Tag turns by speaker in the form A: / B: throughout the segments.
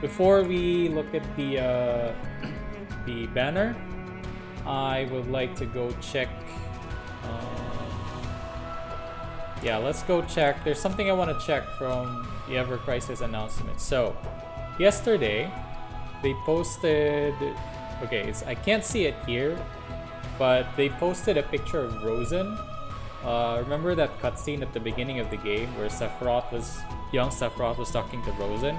A: before we look at the banner, I would like to go check. Yeah, let's go check. There's something I want to check from the Ever Crisis announcement. So, yesterday, they posted. Okay, I can't see it here, but they posted a picture of Rosen. Remember that cutscene at the beginning of the game where young Sephiroth was talking to Rosen?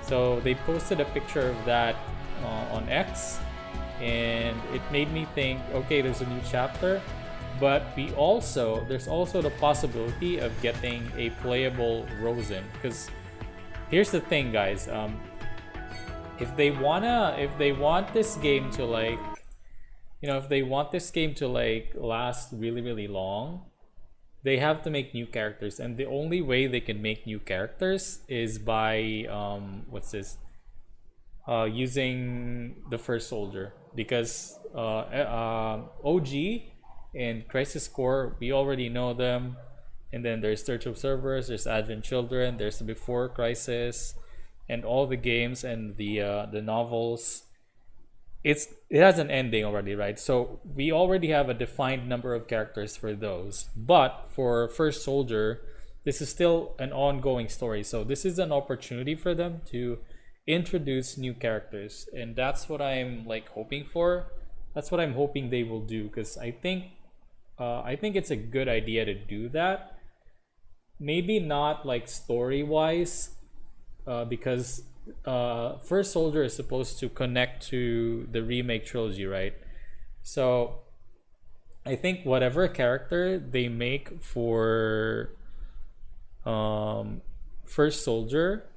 A: So they posted a picture of that on X, and it made me think, okay, there's a new chapter, but there's also the possibility of getting a playable Rosen. Because here's the thing, guys. If they want this game to last really, really long, they have to make new characters, and the only way they can make new characters is by using the first soldier, because OG and Crisis Core, we already know them, and then there's Search Observers, there's Advent Children, there's the Before Crisis, and all the games and the novels. It has an ending already, right? So we already have a defined number of characters for those. But for First Soldier, this is still an ongoing story. So this is an opportunity for them to introduce new characters, and that's what I'm hoping for. That's what I'm hoping they will do, because I think it's a good idea to do that. Maybe not story-wise, because First Soldier is supposed to connect to the remake trilogy, right? So I think whatever character they make for First Soldier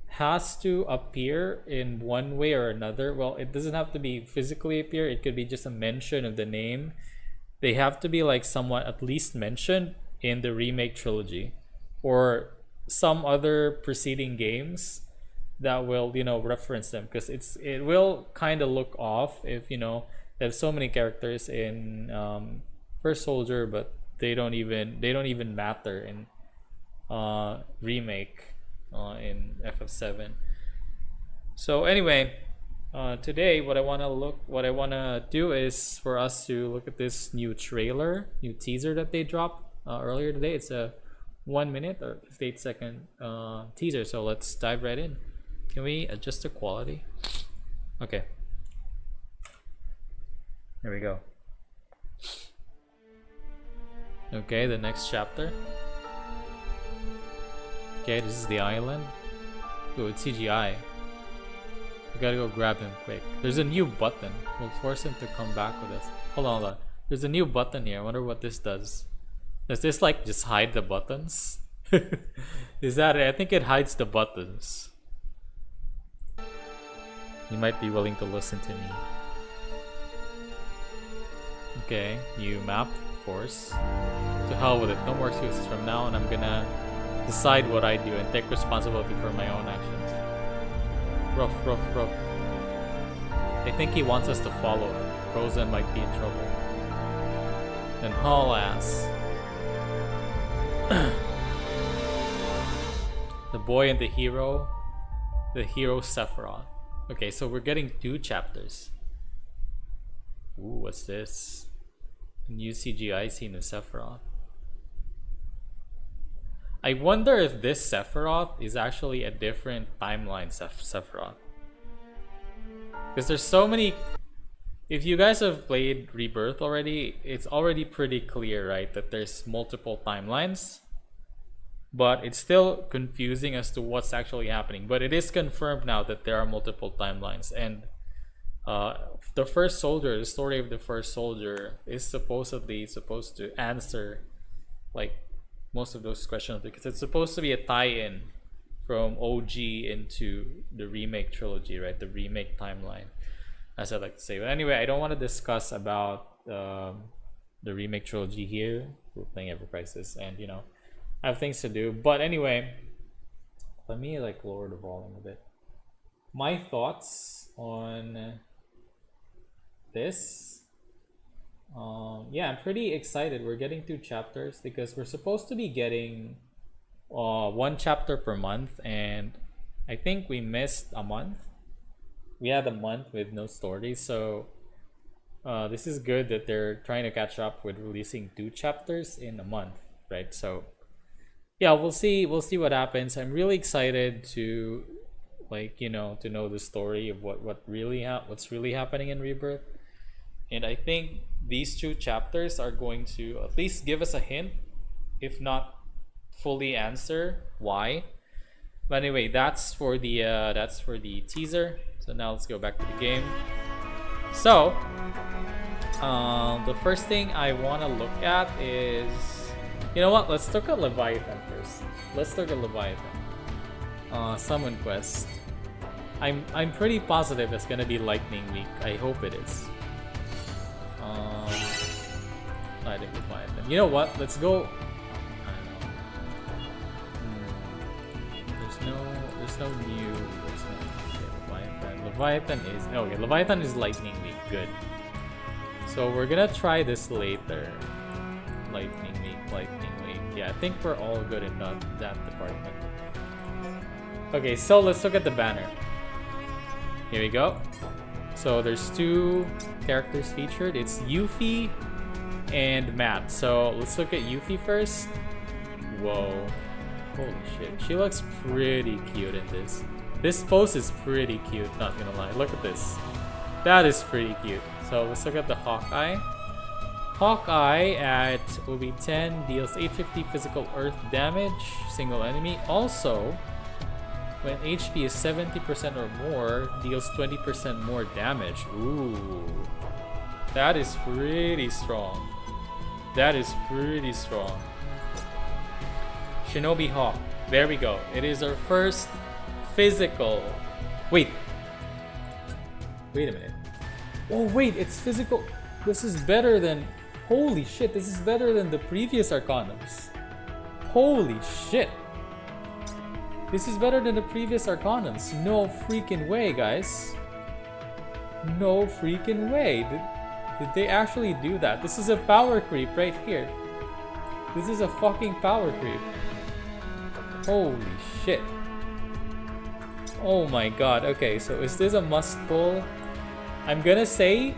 A: has to appear in one way or another. Well, it doesn't have to be physically appear, it could be just a mention of the name. They have to be somewhat at least mentioned in the remake trilogy or some other preceding games that will reference them, because it will kind of look off if there's so many characters in First Soldier, but they don't even matter in remake in FF7. So anyway, today what I want to do is for us to look at this new teaser that they dropped earlier today. It's a 1 minute or 58-second teaser, so let's dive right in. Can we adjust the quality? Okay, there we go. Okay, the next chapter. Okay, this is the island. Oh, it's CGI. We gotta go grab him quick. There's a new button. We'll force him to come back with us. Hold on. There's a new button here. I wonder what this does. Does this just hide the buttons? Is that it? I think it hides the buttons. You might be willing to listen to me. Okay, new map, of course. To hell with it. No more excuses from now on. I'm gonna decide what I do and take responsibility for my own actions. Rough. I think he wants us to follow him. Rosen might be in trouble. Then haul ass. The boy and the hero Sephiroth. Okay, so we're getting 2 chapters. Ooh, what's this? New CGI scene of Sephiroth. I wonder if this Sephiroth is actually a different timeline Sephiroth. Because there's so many. If you guys have played Rebirth already, it's already pretty clear, right, that there's multiple timelines. But it's still confusing as to what's actually happening. But it is confirmed now that there are multiple timelines. And the story of the First Soldier is supposedly supposed to answer most of those questions, because it's supposed to be a tie-in from OG into the remake trilogy, right? The remake timeline, as I like to say. But anyway, I don't want to discuss about the remake trilogy here. We're playing Ever Crisis, and I have things to do. But anyway, let me lower the volume a bit. My thoughts on this. Yeah, I'm pretty excited. We're getting 2 chapters because we're supposed to be getting 1 chapter per month, and I think we missed a month. We had a month with no stories, so this is good that they're trying to catch up with releasing 2 chapters in a month, right? So yeah, we'll see what happens. I'm really excited to, like, you know, to know the story of what's really happening in Rebirth. And I think these 2 chapters are going to at least give us a hint, if not fully answer why. But anyway, that's for the teaser. So now let's go back to the game. So the first thing I want to look at is, you know what? Let's look at Leviathan first. Let's look at Leviathan. Summon quest. I'm pretty positive it's gonna be Lightning Week. I hope it is. Item Leviathan. You know what? Let's go. I don't know. There's no new. Okay, Leviathan. Leviathan is okay. Leviathan is Lightning Week. Good. So we're gonna try this later. Lightning Week. Yeah, I think we're all good in that department. Okay, so let's look at the banner. Here we go. So there's 2 characters featured. It's Yuffie and Matt. So let's look at Yuffie first. Whoa. Holy shit. She looks pretty cute in this. This pose is pretty cute, not gonna lie. Look at this. That is pretty cute. So let's look at the Hawkeye. Hawkeye at OB10 deals 850 physical earth damage, single enemy. Also, when HP is 70% or more, deals 20% more damage. Ooh. That is pretty strong. That is pretty strong. Shinobi Hawk. There we go. It is our first physical. Wait a minute. Oh wait, it's physical. This is better than... Holy shit, this is better than the previous Arcanums. Holy shit. This is better than the previous Arcanums. No freaking way, guys. No freaking way. Did they actually do that? This is a power creep right here. This is a fucking power creep. Holy shit. Oh my god. Okay, so is this a must pull? I'm gonna say,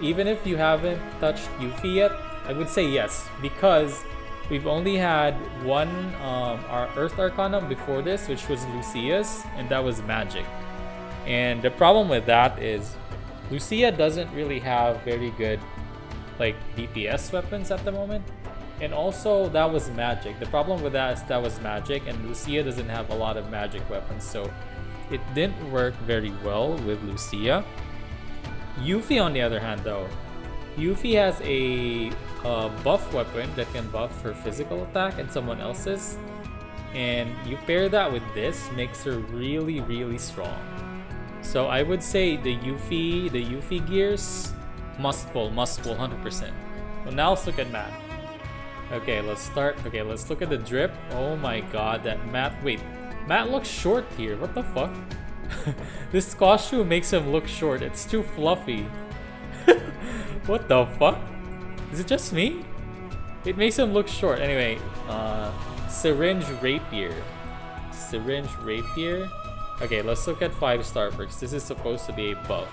A: even if you haven't touched Yuffie yet, I would say yes, because we've only had one our Earth Arcanum before this, which was Lucia's, and that was magic. And the problem with that is Lucia doesn't really have very good like DPS weapons at the moment. And also that was magic. The problem with that is that was magic, and Lucia doesn't have a lot of magic weapons, so it didn't work very well with Lucia. Yuffie on the other hand though, Yuffie has a buff weapon that can buff her physical attack and someone else's, and you pair that with this, makes her really, really strong. So I would say the Yuffie gears must pull 100%. Well, now let's look at Matt. Okay, let's look at the drip. Oh my god, that Matt. Wait, Matt looks short here. What the fuck? This costume makes him look short. It's too fluffy. What the fuck? Is it just me? It makes him look short. Anyway, Syringe Rapier. Okay, let's look at 5-star perks. This is supposed to be a buff.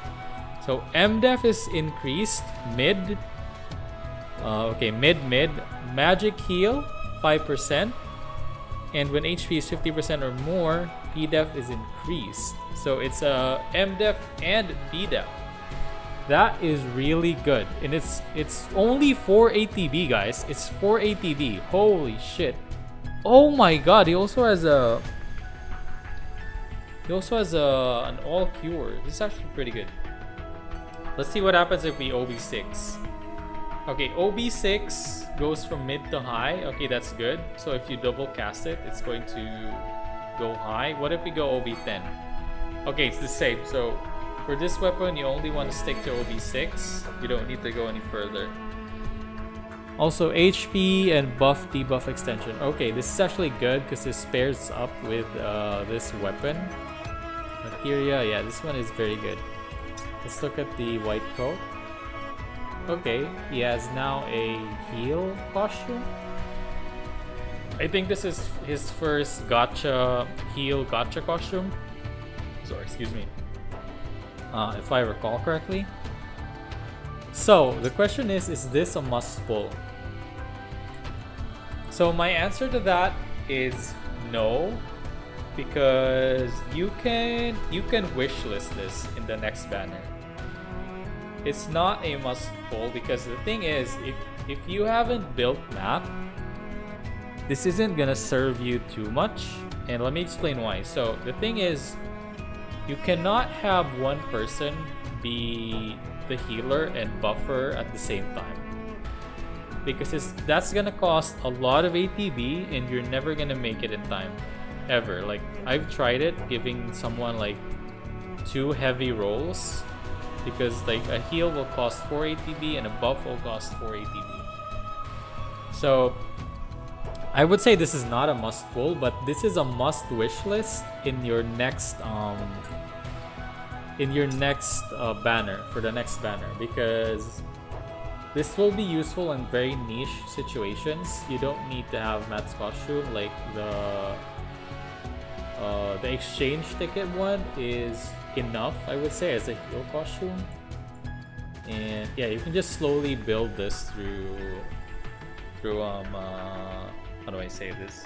A: So MDef is increased. Mid. Mid. Magic heal 5%. And when HP is 50% or more, PDef is increased. So it's a MDef and PDef. That is really good. And it's only 4 ATB, guys. It's 4 ATB. Holy shit. Oh my god, he also has an all cure. This is actually pretty good. Let's see what happens if we OB6. Okay, OB6 goes from mid to high. Okay, that's good. So if you double cast it, it's going to go high. What if we go OB10? Okay, it's the same. So for this weapon, you only want to stick to OB6. You don't need to go any further. Also, HP and buff debuff extension. Okay, this is actually good because this pairs up with this weapon. Materia, yeah, this one is very good. Let's look at the white coat. Okay, he has now a heal costume. I think this is his first gacha heal gacha costume. So excuse me. If I recall correctly. So the question is this a must pull? So my answer to that is no, because you can wishlist this in the next banner. It's not a must pull because the thing is, if you haven't built map, this isn't gonna serve you too much, and let me explain why. So the thing is, you cannot have one person be the healer and buffer at the same time, because that's gonna cost a lot of ATB and you're never gonna make it in time, ever. Like, I've tried it, giving someone like 2 heavy rolls, because like a heal will cost 4 ATB and a buff will cost 4 ATB. So I would say this is not a must pull, but this is a must wish list in your next banner, for the next banner, because this will be useful in very niche situations. You don't need to have Matt's costume. Like the exchange ticket one is enough, I would say, as a heal costume. And yeah, you can just slowly build this through how do I say this?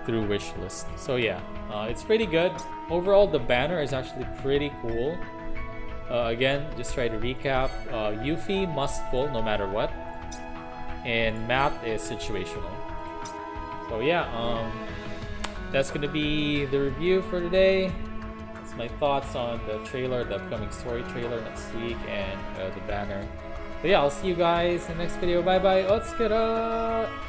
A: Through wishlist. So yeah, it's pretty good. Overall, the banner is actually pretty cool. Again, just try to recap. Yuffie must pull no matter what, and Matt is situational. So yeah, that's gonna be the review for today. That's my thoughts on the trailer, the upcoming story trailer next week, and the banner. So yeah, I'll see you guys in the next video. Bye bye. Otsuka!